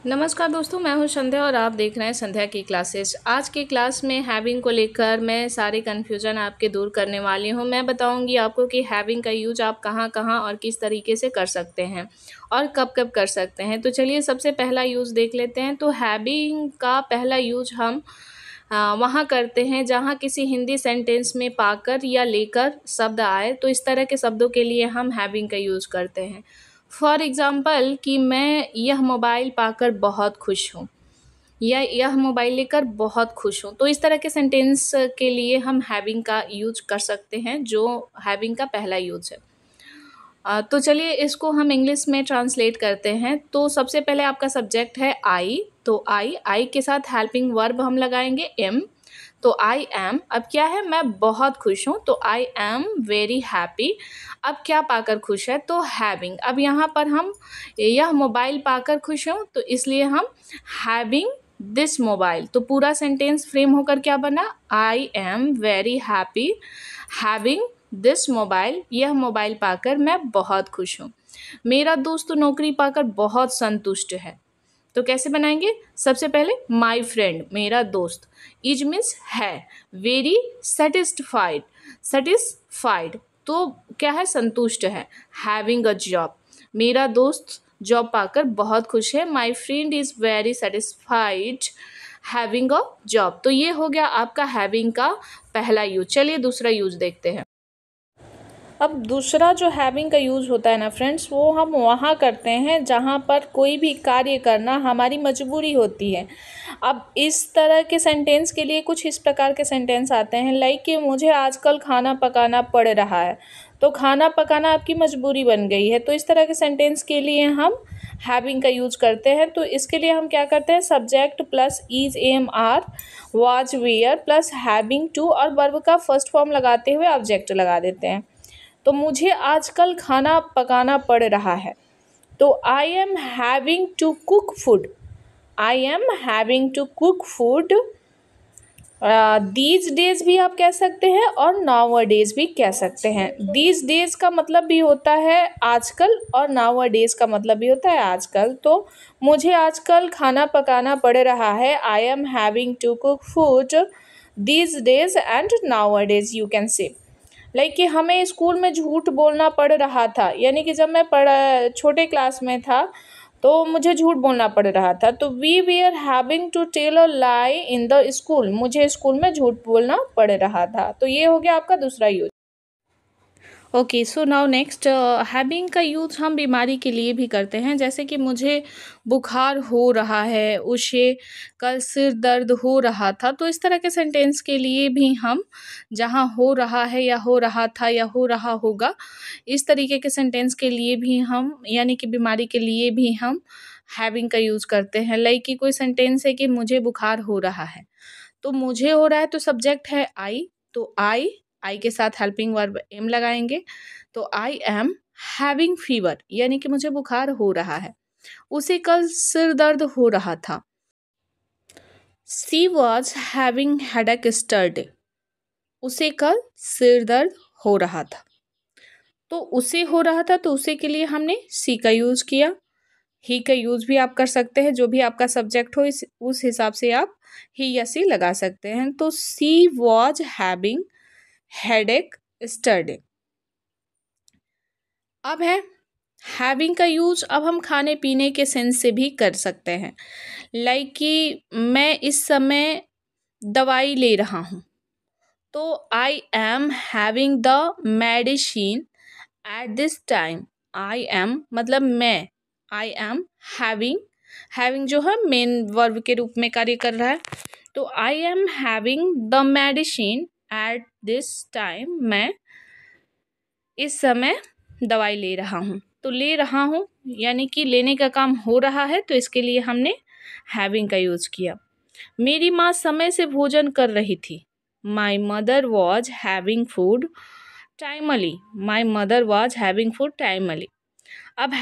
नमस्कार दोस्तों, मैं हूं संध्या और आप देख रहे हैं संध्या की क्लासेस। आज की क्लास में हैविंग को लेकर मैं सारे कन्फ्यूजन आपके दूर करने वाली हूं। मैं बताऊंगी आपको कि हैविंग का यूज आप कहां कहां और किस तरीके से कर सकते हैं और कब कब कर सकते हैं। तो चलिए सबसे पहला यूज़ देख लेते हैं। तो हैविंग का पहला यूज हम वहाँ करते हैं जहाँ किसी हिंदी सेंटेंस में पाकर या लेकर शब्द आए, तो इस तरह के शब्दों के लिए हम हैविंग का यूज़ करते हैं। फॉर एग्ज़ाम्पल कि मैं यह मोबाइल पाकर बहुत खुश हूँ या यह मोबाइल लेकर बहुत खुश हूँ, तो इस तरह के सेंटेंस के लिए हम हैविंग का यूज कर सकते हैं, जो हैविंग का पहला यूज है। तो चलिए इसको हम इंग्लिश में ट्रांसलेट करते हैं। तो सबसे पहले आपका सब्जेक्ट है आई, तो आई के साथ हेल्पिंग वर्ब हम लगाएंगे एम। तो आई एम, अब क्या है, मैं बहुत खुश हूँ, तो आई एम वेरी हैप्पी। अब क्या पाकर खुश है, तो हैविंग। अब यहाँ पर हम यह मोबाइल पाकर खुश हूँ, तो इसलिए हम हैविंग दिस मोबाइल। तो पूरा सेंटेंस फ्रेम होकर क्या बना, I am very happy having this mobile. यह मोबाइल पाकर मैं बहुत खुश हूँ। मेरा दोस्त नौकरी पाकर बहुत संतुष्ट है। तो कैसे बनाएंगे, सबसे पहले माई फ्रेंड, मेरा दोस्त, इज मीन्स है, वेरी सेटिस्फाइड, सेटिस्फाइड तो क्या है, संतुष्ट है। हैविंग अ जॉब, मेरा दोस्त जॉब पाकर बहुत खुश है। My friend is very satisfied having a job. तो ये हो गया आपका हैविंग का पहला यूज। चलिए दूसरा यूज देखते हैं। अब दूसरा जो हैविंग का यूज़ होता है ना फ्रेंड्स, वो हम वहाँ करते हैं जहाँ पर कोई भी कार्य करना हमारी मजबूरी होती है। अब इस तरह के सेंटेंस के लिए कुछ इस प्रकार के सेंटेंस आते हैं, लाइक कि मुझे आजकल खाना पकाना पड़ रहा है। तो खाना पकाना आपकी मजबूरी बन गई है, तो इस तरह के सेंटेंस के लिए हम हैविंग का यूज करते हैं। तो इसके लिए हम क्या करते हैं, subject plus is am are was were plus having to और वर्ब का फर्स्ट फॉर्म लगाते हुए ऑब्जेक्ट लगा देते हैं। तो मुझे आजकल खाना पकाना पड़ रहा है, तो I am having to cook food, I am having to cook food. These days भी आप कह सकते हैं और नाउ डेज भी कह सकते हैं। दीज डेज का मतलब भी होता है आजकल और नाउ डेज का मतलब भी होता है आजकल। तो मुझे आजकल खाना पकाना पड़ रहा है, I am having to cook food these days and now days you can say. Like कि हमें स्कूल में झूठ बोलना पड़ रहा था, यानी कि जब मैं छोटे क्लास में था तो मुझे झूठ बोलना पड़ रहा था। तो we were having to tell a lie in the school, मुझे स्कूल में झूठ बोलना पड़ रहा था। तो ये हो गया आपका दूसरा use. Okay, so now next, having का यूज़ हम बीमारी के लिए भी करते हैं। जैसे कि मुझे बुखार हो रहा है, उसे कल सिर दर्द हो रहा था, तो इस तरह के सेंटेंस के लिए भी हम जहाँ हो रहा है या हो रहा था या हो रहा होगा, इस तरीके के सेंटेंस के लिए भी हम, यानी कि बीमारी के लिए भी हम हैविंग का यूज़ करते हैं। लाइक कि कोई सेंटेंस है कि मुझे बुखार हो रहा है, तो मुझे हो रहा है तो सब्जेक्ट है आई, तो आई के साथ हेल्पिंग वर्ब एम लगाएंगे। तो आई एम हैविंग फीवर, यानी कि मुझे बुखार हो रहा है। उसे कल सिर दर्द हो रहा था। She was having headache yesterday, उसे कल सिर दर्द हो रहा था। तो उसे हो रहा था, तो उसे के लिए हमने सी का यूज किया। ही का यूज भी आप कर सकते हैं, जो भी आपका सब्जेक्ट हो उस हिसाब से आप ही या सी लगा सकते हैं। तो सी वॉज हैविंग हेडेक यस्टरडे। अब है हैविंग का यूज, अब हम खाने पीने के सेंस से भी कर सकते हैं। लाइक कि मैं इस समय दवाई ले रहा हूँ, तो I am having the medicine at this time. I am मतलब मैं, आई एम हैविंग, हैविंग जो है मेन वर्ब के रूप में कार्य कर रहा है। तो I am having the medicine at this time, मैं इस समय दवाई ले रहा हूँ। तो ले रहा हूँ यानी कि लेने का काम हो रहा है, तो इसके लिए हमने हैविंग का यूज़ किया। मेरी माँ समय से भोजन कर रही थी, my mother was having food timely, my mother was having food timely. अब